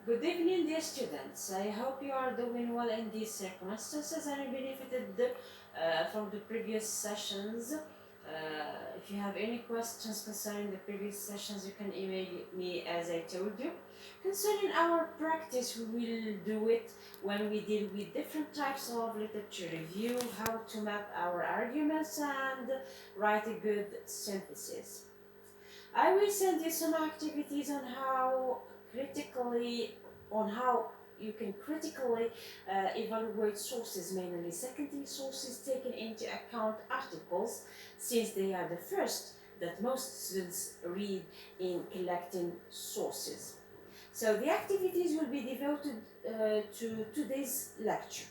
Good evening, dear students. I hope you are doing well in these circumstances and benefited from the previous sessions. If you have any questions concerning the previous sessions, you can email me as I told you. Concerning our practice, we will do it when we deal with different types of literature review, how to map our arguments and write a good synthesis. I will send you some activities on how you can critically evaluate sources, mainly secondary sources taken into account articles, since they are the first that most students read in collecting sources. So the activities will be devoted to today's lecture.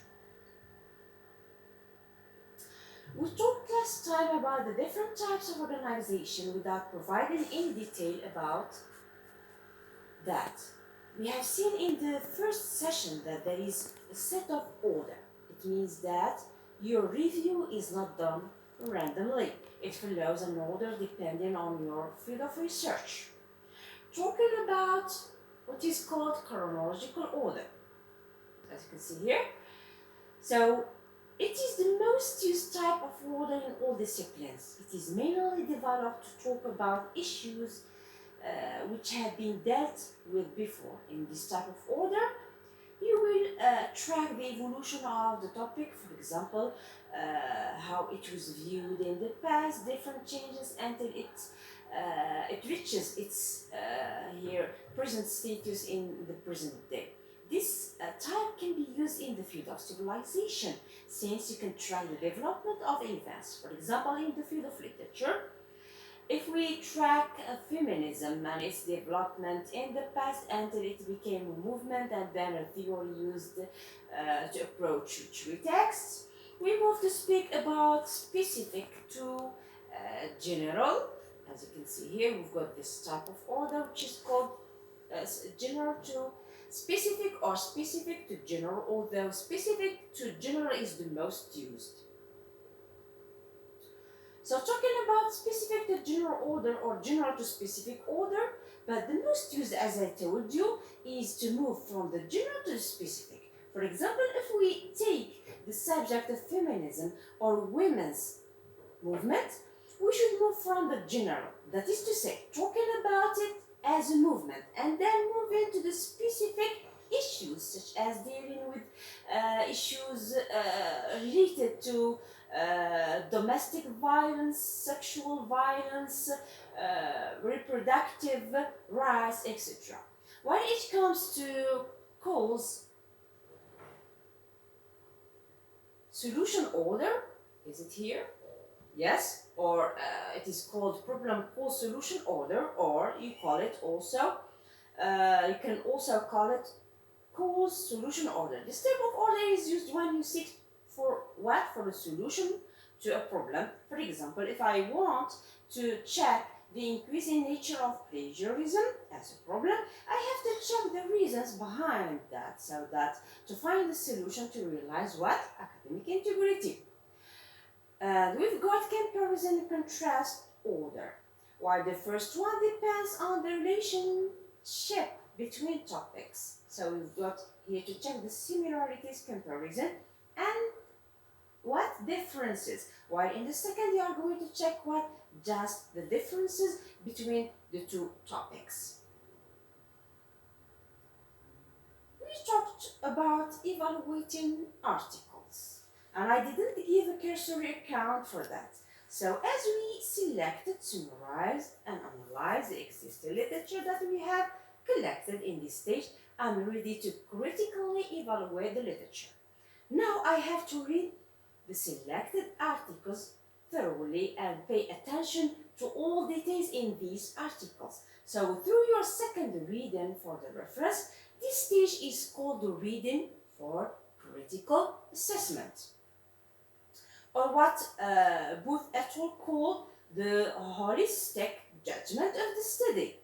We talked last time about the different types of organization without providing any detail about that. We have seen in the first session that there is a set of order. It means that your review is not done randomly. It follows an order depending on your field of research. Talking about what is called chronological order, as you can see here. So it is the most used type of order in all disciplines. It is mainly developed to talk about issues which have been dealt with before. In this type of order, you will track the evolution of the topic, for example, how it was viewed in the past, different changes until it reaches its here present status in the present day. This type can be used in the field of civilization, since you can track the development of events. For example, in the field of literature, if we track feminism and its development in the past until it became a movement and then a theory used to approach true texts, we move to speak about specific to general. As you can see here, we've got this type of order which is called general to specific or specific to general, although specific to general is the most used. So talking about specific to general order or general to specific order, but the most used, as I told you, is to move from the general to the specific. For example, if we take the subject of feminism or women's movement, we should move from the general, that is to say, talking about it as a movement, and then move into the specific issues, such as dealing with issues related to domestic violence, sexual violence, reproductive rights, etc. When it comes to cause solution order, is it here? Yes, or it is called problem cause solution order, or you call it also, you can also call it cause solution order. This type of order is used when you seek for what? For a solution to a problem. For example, if I want to check the increasing nature of plagiarism as a problem, I have to check the reasons behind that, so that to find the solution to realize what? Academic integrity. And we've got comparison and contrast order. While the first one depends on the relationship between topics. So we've got here to check the similarities comparison and what differences. While in the second you are going to check what? Just the differences between the two topics. We talked about evaluating articles, and I didn't give a cursory account for that. So as we selected, summarized, and analyzed the existing literature that we have collected in this stage, I'm ready to critically evaluate the literature. Now I have to read the selected articles thoroughly and pay attention to all details in these articles. So through your second reading for the reference, this stage is called the reading for critical assessment, or what Booth et al. Call the holistic judgment of the study.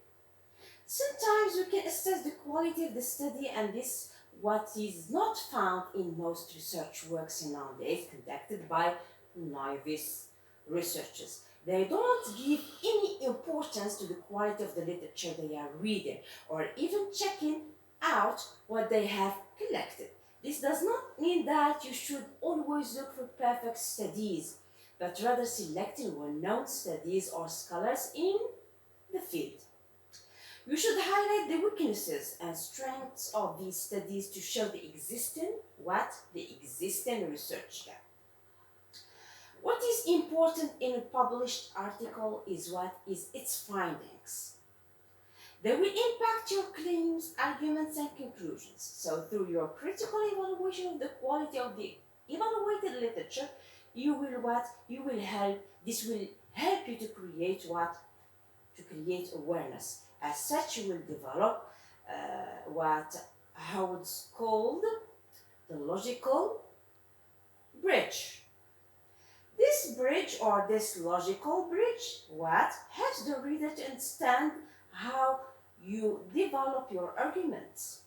Sometimes we can assess the quality of the study, and this what is not found in most research works nowadays conducted by novice researchers. They don't give any importance to the quality of the literature they are reading, or even checking out what they have collected. This does not mean that you should always look for perfect studies, but rather selecting well-known studies or scholars in the field. You should highlight the weaknesses and strengths of these studies to show the existing research gap. What is important in a published article is what is its findings. They will impact your claims, arguments, and conclusions. So through your critical evaluation of the quality of the evaluated literature, this will help you to create awareness. As such, you will develop how it's called the logical bridge. This bridge or this logical bridge helps the reader to understand how you develop your arguments.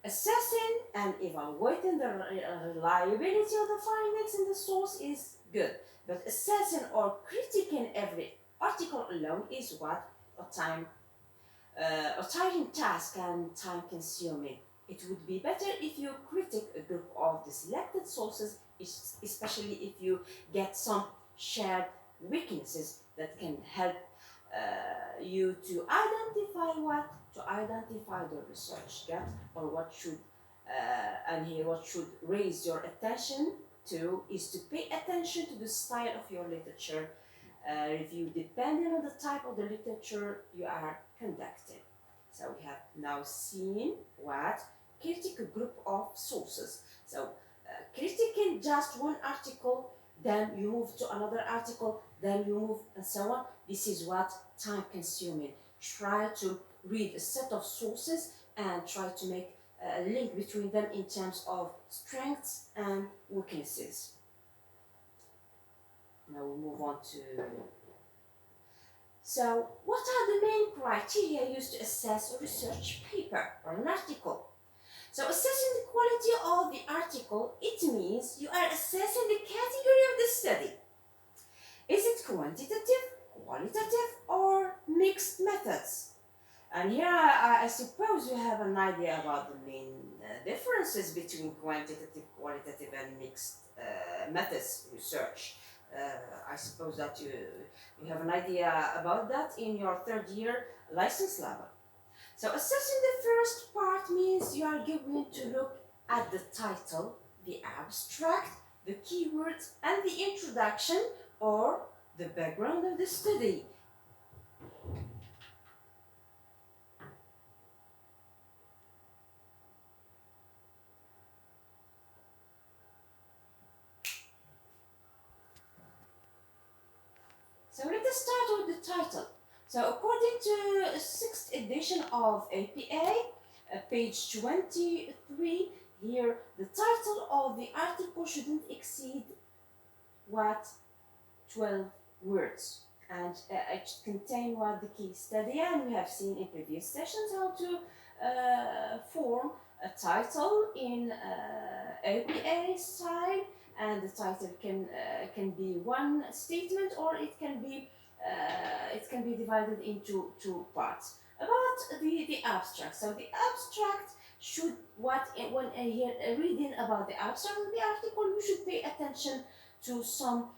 Assessing and evaluating the reliability of the findings in the source is good, but assessing or critiquing every article alone is a tiring task and time consuming. It would be better if you critique a group of the selected sources, especially if you get some shared weaknesses that can help you to identify the research gap, or what should raise your attention to is to pay attention to the style of your literature review depending on the type of the literature you are conducting. So we have now seen what critique a group of sources. So critiquing just one article, then you move to another article, then you move and so on. This is what time consuming. Try to read a set of sources and try to make a link between them in terms of strengths and weaknesses. Now we move on to... So, what are the main criteria used to assess a research paper or an article? So, assessing the quality of the article, it means you are assessing the category of the study. Is it quantitative, qualitative, or mixed methods? And here I suppose you have an idea about the main differences between quantitative, qualitative, and mixed methods research. I suppose that you have an idea about that in your third year license level. So assessing the first part means you are going to look at the title, the abstract, the keywords, and the introduction or the background of the study. So let us start with the title. So according to the 6th edition of APA, page 23, here the title of the article shouldn't exceed 12 words, and it should contain the key study, and we have seen in previous sessions how to form a title in APA style, and the title can be one statement, or it can be divided into two parts. About the abstract. So the abstract should when reading about the abstract of the article, you should pay attention to some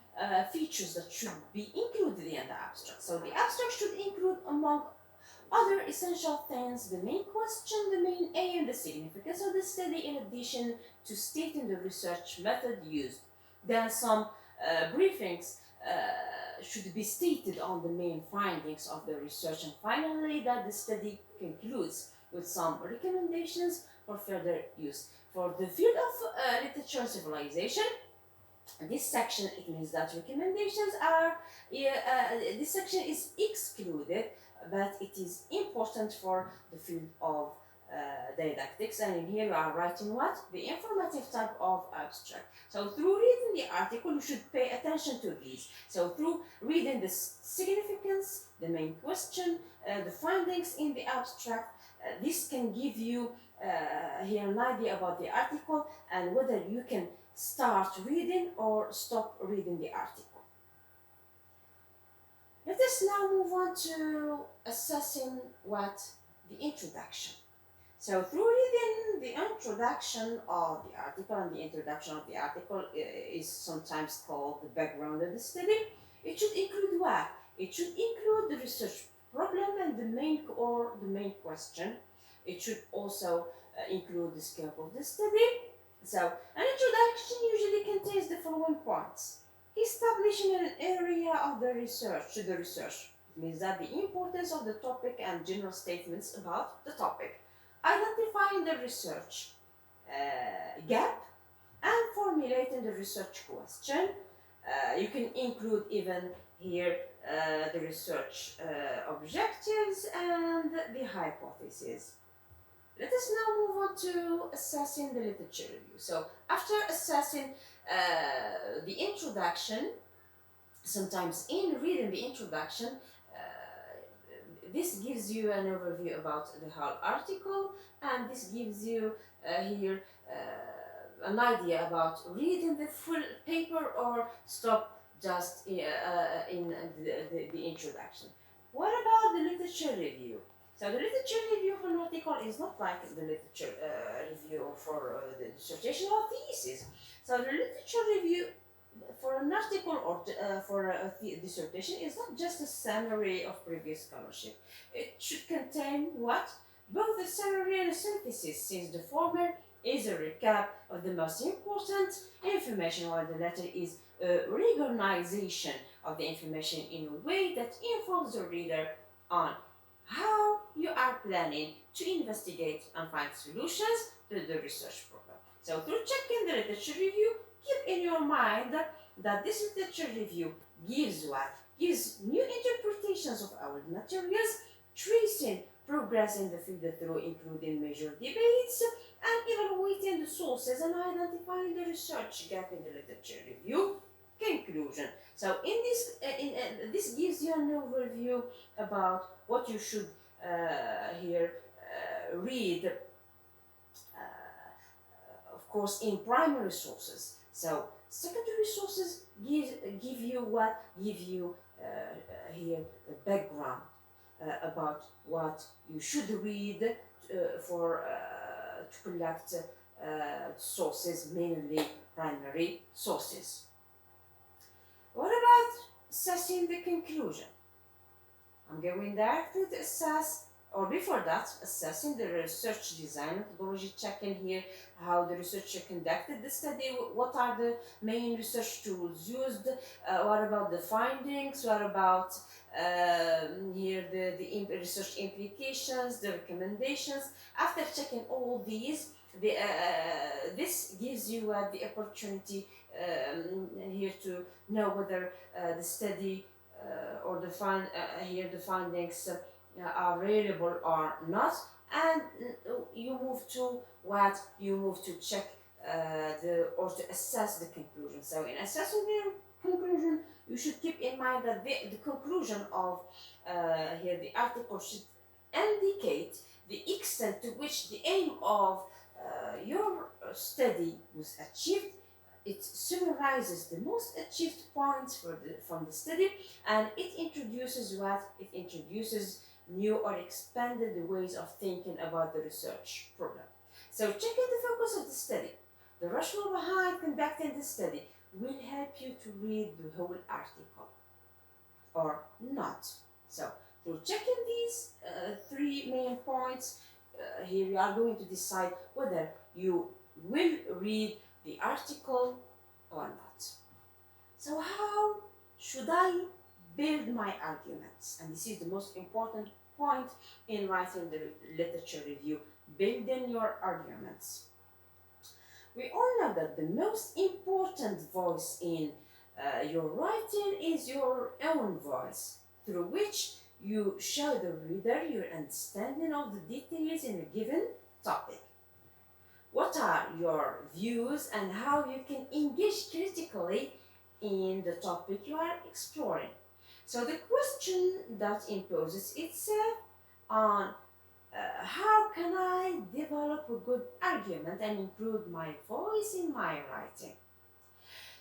features that should be included in the abstract. So the abstract should include, among other essential things, the main question, the main aim, the significance of the study, in addition to stating the research method used. Then some briefings should be stated on the main findings of the research, and finally that the study concludes with some recommendations for further use. For the field of literature and civilization, this section, it means that recommendations are, this section is excluded, but it is important for the field of didactics, and in here you are writing the informative type of abstract. So through reading the article, you should pay attention to these. So through reading the significance, the main question, the findings in the abstract, this can give you here an idea about the article and whether you can start reading or stop reading the article. Let us now move on to assessing the introduction. So through reading the introduction of the article, and the introduction of the article is sometimes called the background of the study, it should include what? It should include the research problem and the main question. It should also include the scope of the study. So an introduction usually contains the following points. Establishing an area of the research to the research. It means that the importance of the topic and general statements about the topic. Identifying the research gap and formulating the research question. You can include even here the research objectives and the hypothesis. Let us now move on to assessing the literature review. So after assessing the introduction, sometimes in reading the introduction, this gives you an overview about the whole article, and this gives you here an idea about reading the full paper or stop just in the introduction. What about the literature review? So the literature review of an article is not like the literature review for the dissertation or thesis. So the literature review for an article or for a dissertation is not just a summary of previous scholarship. It should contain what? Both a summary and a synthesis, since the former is a recap of the most important information, while the latter is a reorganization of the information in a way that informs the reader on how you are planning to investigate and find solutions to the research problem. So through checking the literature review, keep in your mind that this literature review gives what? Gives new interpretations of our materials, tracing progress in the field through including major debates, and evaluating the sources and identifying the research gap in the literature review. Conclusion. So this gives you an overview about what you should here read, of course, in primary sources. So secondary sources give you what? Give you here the background about what you should read for to collect sources, mainly primary sources. What about assessing the conclusion? I'm going directly to assess, or before that, assessing the research design methodology, checking here how the researcher conducted the study, what are the main research tools used, what about the findings, what about here the research implications, the recommendations. After checking all these, this gives you the opportunity here to know whether the study or here the findings are reliable or not, and you move to what? You move to check or to assess the conclusion. So in assessing the conclusion, you should keep in mind that the conclusion of here the article should indicate the extent to which the aim of your study was achieved. It summarizes the most achieved points from the study, and it introduces what? It introduces new or expanded ways of thinking about the research problem. So checking the focus of the study, the rationale behind conducting the study will help you to read the whole article or not. So through checking these three main points, here you are going to decide whether you will read the article or not. So how should I build my arguments? And this is the most important point in writing the literature review, building your arguments. We all know that the most important voice in your writing is your own voice, through which you show the reader your understanding of the details in a given topic. What are your views and how you can engage critically in the topic you are exploring? So the question that imposes itself on how can I develop a good argument and include my voice in my writing?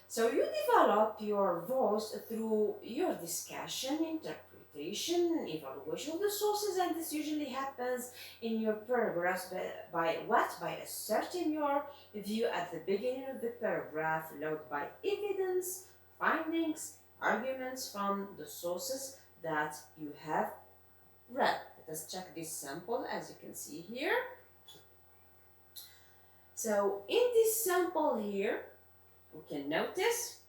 So you develop your voice through your discussion, interpretation, interpretation, evaluation of the sources, and this usually happens in your paragraphs by what? By asserting your view at the beginning of the paragraph, followed by evidence, findings, arguments from the sources that you have read. Let us check this sample as you can see here. So in this sample here, we can notice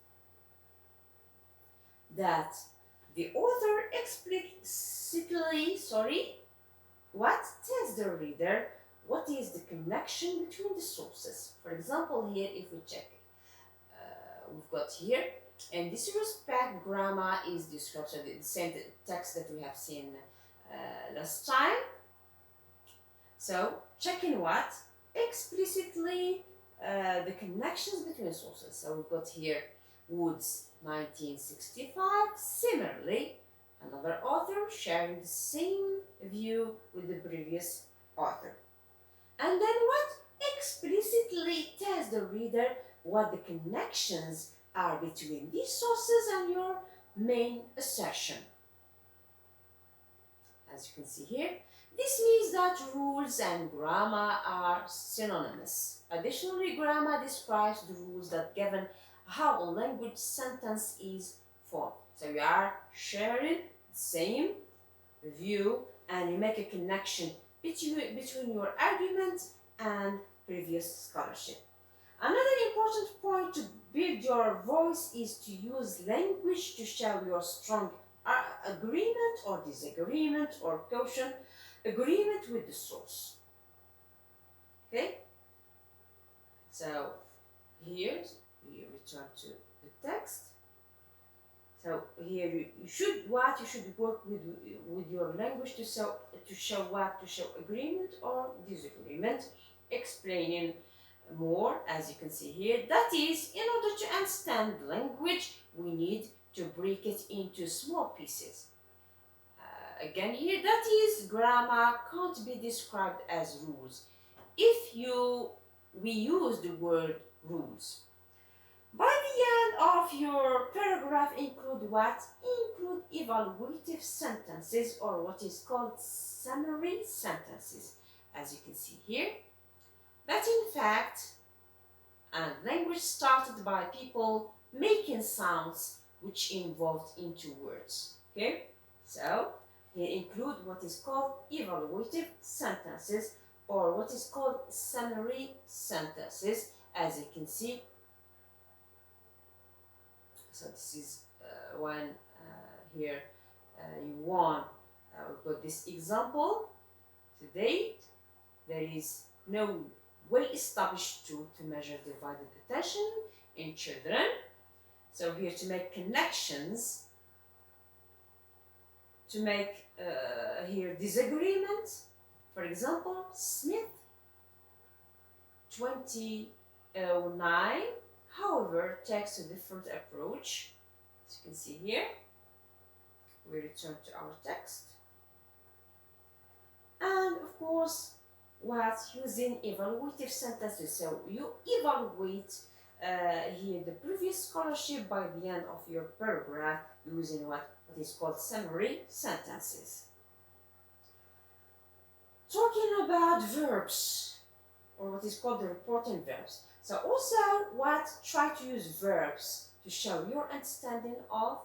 that the author explicitly, what tells the reader what is the connection between the sources. For example, here if we check, we've got here, in this respect, grammar is described, so the same text that we have seen last time. So checking what? Explicitly the connections between sources. So we've got here Woods 1965. Similarly, another author sharing the same view with the previous author. And then what? Explicitly tells the reader what the connections are between these sources and your main assertion. As you can see here, this means that rules and grammar are synonymous. Additionally, grammar describes the rules that govern how a language sentence is formed. So you are sharing the same view and you make a connection between your argument and previous scholarship. Another important point to build your voice is to use language to show your strong agreement or disagreement or caution agreement with the source. Okay? So here we return to the text. So here you should work with your language to show agreement or disagreement, explaining more, as you can see here. That is, in order to understand language, we need to break it into small pieces. Again here, that is, grammar can't be described as rules if we use the word rules. By the end of your paragraph, include what? Include evaluative sentences, or what is called summary sentences, as you can see here. That in fact, and language started by people making sounds which involved into words. Okay, so here include what is called evaluative sentences, or what is called summary sentences, as you can see. So this is when here you want, we've got this example. To date, there is no well established tool to measure divided attention in children. So here to make connections, to make here disagreement. For example, Smith 2009, however, takes a different approach. As you can see here, we return to our text. And of course, using evaluative sentences. So you evaluate here the previous scholarship by the end of your paragraph using what is called summary sentences. Talking about verbs, or what is called the reporting verbs. So also try to use verbs to show your understanding of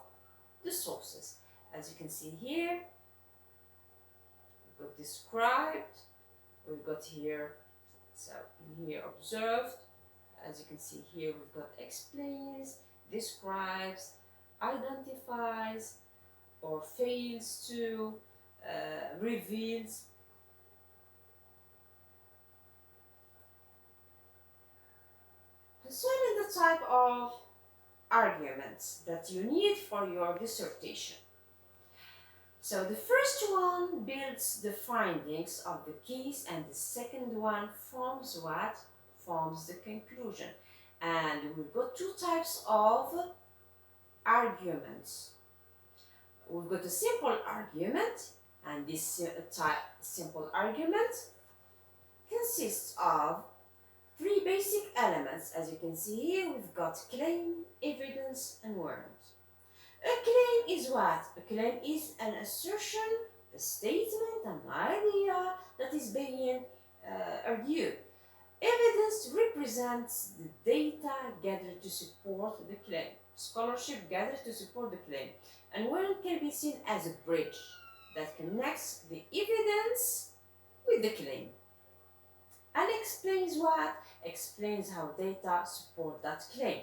the sources. As you can see here, we've got described, we've got here, so in here observed. As you can see here, we've got explains, describes, identifies, or fails to, reveals. Concerning the type of arguments that you need for your dissertation. So the first one builds the findings of the case, and the second one forms what? Forms the conclusion. And we've got two types of arguments. We've got a simple argument, and this simple argument consists of three basic elements. As you can see here, we've got claim, evidence, and warrant. A claim is what? A claim is an assertion, a statement, an idea that is being argued. Evidence represents the data gathered to support the claim. Scholarship gathered to support the claim. And one can be seen as a bridge that connects the evidence with the claim. And explains what? Explains how data support that claim.